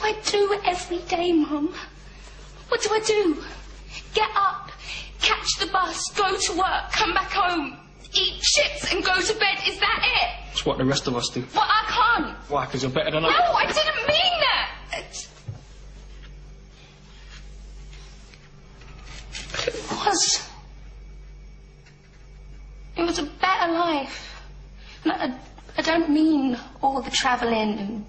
I do every day, Mum? What do I do? Get up, catch the bus, go to work, come back home, eat chips and go to bed. Is that it? It's what the rest of us do. Well, I can't. Why? Because you're better than us? No, I didn't mean that. It was a better life. And I don't mean all the travelling and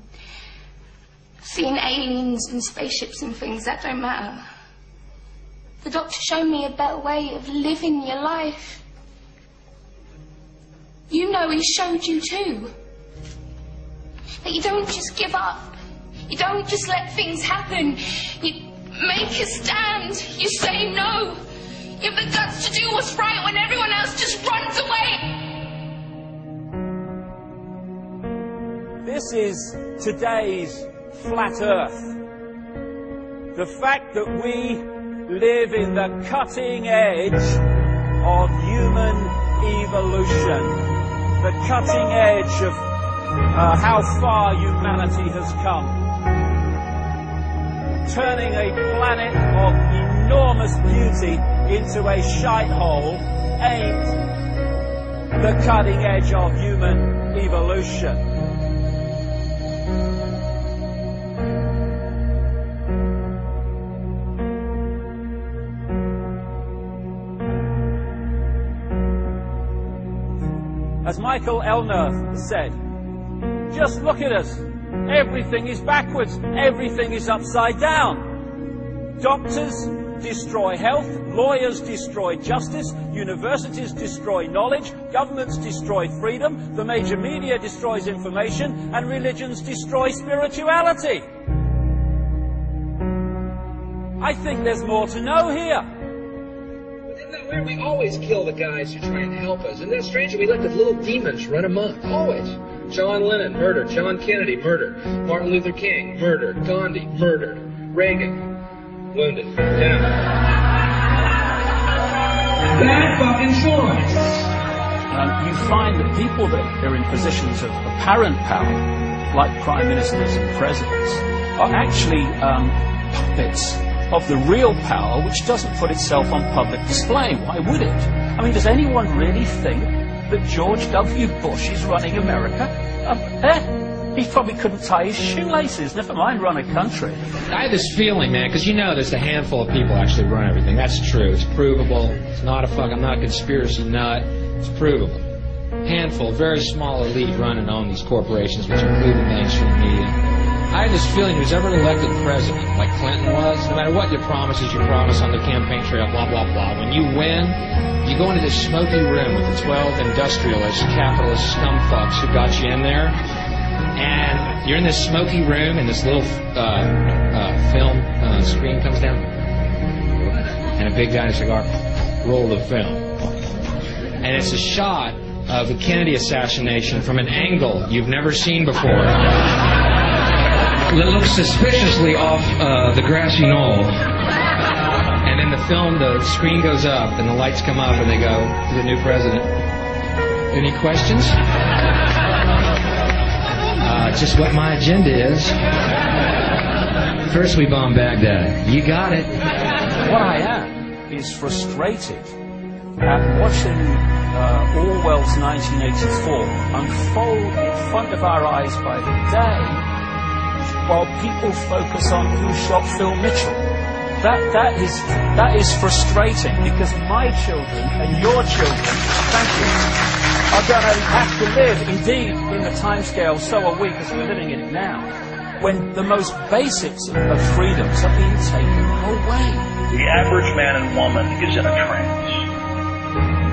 seeing aliens and spaceships and things. That don't matter. The doctor showed me a better way of living your life. You know he showed you too. That you don't just give up. You don't just let things happen. You make a stand. You say no. You have the guts to do what's right when everyone else just runs away. This is today's flat Earth. The fact that we live in the cutting edge of human evolution. The cutting edge of how far humanity has come. Turning a planet of enormous beauty into a shithole ain't the cutting edge of human evolution. As Michael Elner said, just look at us. Everything is backwards. Everything is upside down. Doctors destroy health, lawyers destroy justice, universities destroy knowledge, governments destroy freedom, the major media destroys information, and religions destroy spirituality. I think there's more to know here. Isn't that weird? We always kill the guys who try and help us. Isn't that strange? We let the little demons run amok. Always. John Lennon, murdered. John Kennedy, murdered. Martin Luther King, murdered. Gandhi, murdered. Reagan, wounded. Down. Bad fucking choice. You find that people that are in positions of apparent power, like prime ministers and presidents, are actually puppets of the real power, which doesn't put itself on public display. Why would it? I mean, does anyone really think that George W. Bush is running America? He probably couldn't tie his shoelaces, never mind run a country. I have this feeling, man, because you know there's a handful of people actually run everything. That's true. It's provable. It's not I'm not a conspiracy nut. It's provable. Handful, very small elite run and own these corporations, which include the mainstream media. I have this feeling who's ever elected president, like Clinton was, no matter what your promises you promise on the campaign trail, blah, blah, blah, when you win, you go into this smoky room with the 12 industrialist, capitalist scumfucks who got you in there, and you're in this smoky room, and this little film screen comes down, and a big guy in a cigar, roll the film. And it's a shot of the Kennedy assassination from an angle you've never seen before. It looks suspiciously off the grassy knoll. And in the film, the screen goes up and the lights come up and they go to the new president. Any questions? Just what my agenda is. First we bomb Baghdad. You got it. What I am is frustrated at watching Orwell's 1984 unfold in front of our eyes by the day, while people focus on who shot Phil Mitchell. That is frustrating, because my children and your children, thank you, are going to have to live, indeed, in the timescale, so are we, because we're living in it now, when the most basics of freedoms are being taken away. The average man and woman is in a trance.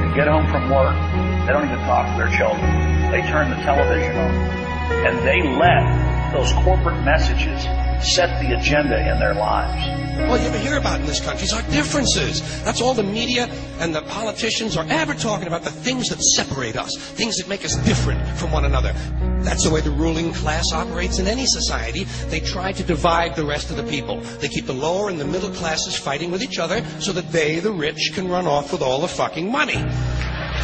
They get home from work, they don't even talk to their children. They turn the television on, and they let those corporate messages set the agenda in their lives. All you ever hear about in this country is our differences. That's all the media and the politicians are ever talking about, the things that separate us, things that make us different from one another. That's the way the ruling class operates in any society. They try to divide the rest of the people. They keep the lower and the middle classes fighting with each other so that they, the rich, can run off with all the fucking money.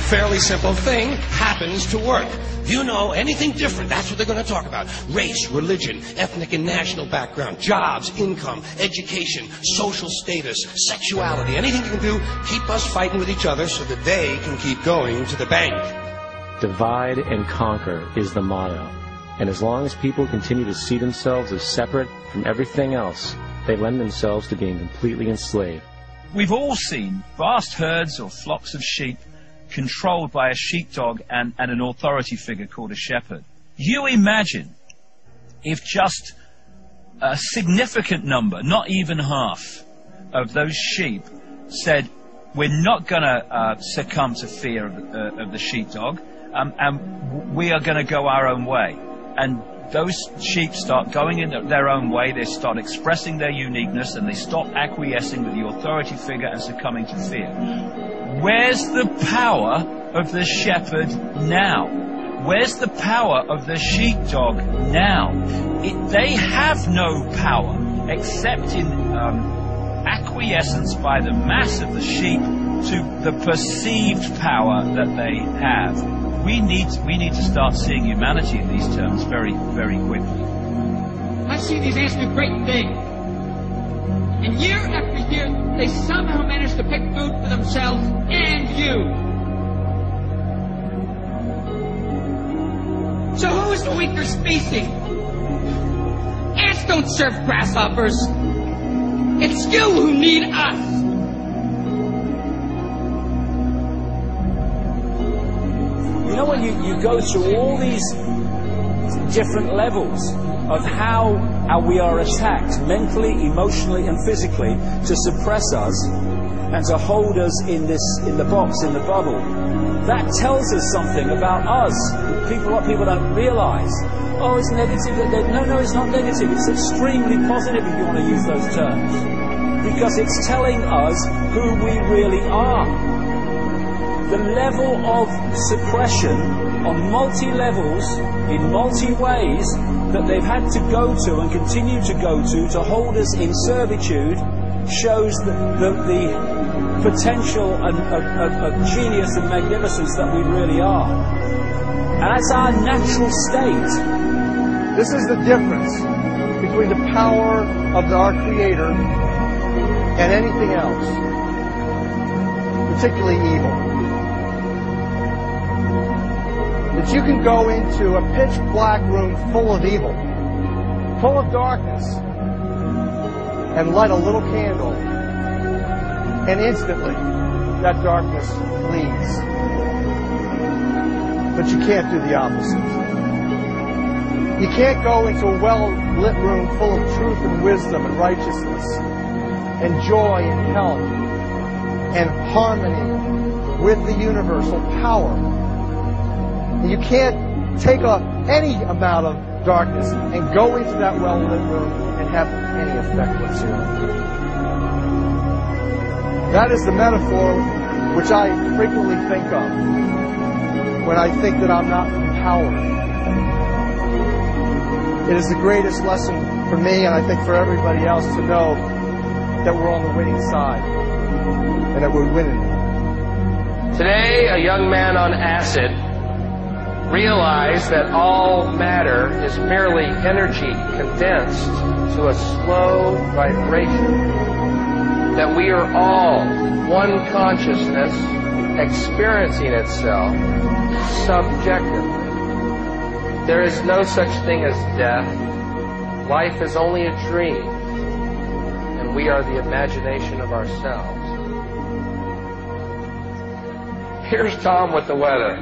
fairly simple thing happens to work. If you know anything different, that's what they're going to talk about. Race, religion, ethnic and national background, jobs, income, education, social status, sexuality. Anything you can do, keep us fighting with each other so that they can keep going to the bank. Divide and conquer is the motto. And as long as people continue to see themselves as separate from everything else, they lend themselves to being completely enslaved. We've all seen vast herds or flocks of sheep controlled by a sheepdog and an authority figure called a shepherd. You imagine if just a significant number, not even half, of those sheep said, we're not going to succumb to fear of the sheepdog, and we are going to go our own way. And those sheep start going in their own way, they start expressing their uniqueness, and they stop acquiescing with the authority figure and succumbing to fear. Where's the power of the shepherd now? Where's the power of the sheepdog now? They have no power except in acquiescence by the mass of the sheep to the perceived power that they have. We need to start seeing humanity in these terms very, very quickly. I see these ants do great things. And year after year, they somehow manage to pick food for themselves and you. So who is the weaker species? Ants don't serve grasshoppers. It's you who need us. You know, when you go through all these different levels of how we are attacked mentally, emotionally and physically to suppress us and to hold us in the box, in the bubble, that tells us something about us. What people don't realize. Oh, it's negative. No, it's not negative. It's extremely positive if you want to use those terms. Because it's telling us who we really are. The level of suppression on multi-levels, in multi-ways, that they've had to go to and continue to go to hold us in servitude shows the potential of genius and magnificence that we really are. And that's our natural state. This is the difference between the power of our Creator and anything else, particularly evil. That you can go into a pitch black room full of evil, full of darkness, and light a little candle, and instantly that darkness flees. But you can't do the opposite. You can't go into a well-lit room full of truth and wisdom and righteousness and joy and health and harmony with the universal power. You can't take any amount of darkness and go into that well-lit room and have any effect whatsoever. That is the metaphor which I frequently think of when I think that I'm not empowered. It is the greatest lesson for me, and I think for everybody else, to know that we're on the winning side and that we're winning. Today, a young man on acid realized that all matter is merely energy condensed to a slow vibration, that we are all one consciousness experiencing itself subjectively. There is no such thing as death. Life is only a dream, and we are the imagination of ourselves. Here's Tom with the weather.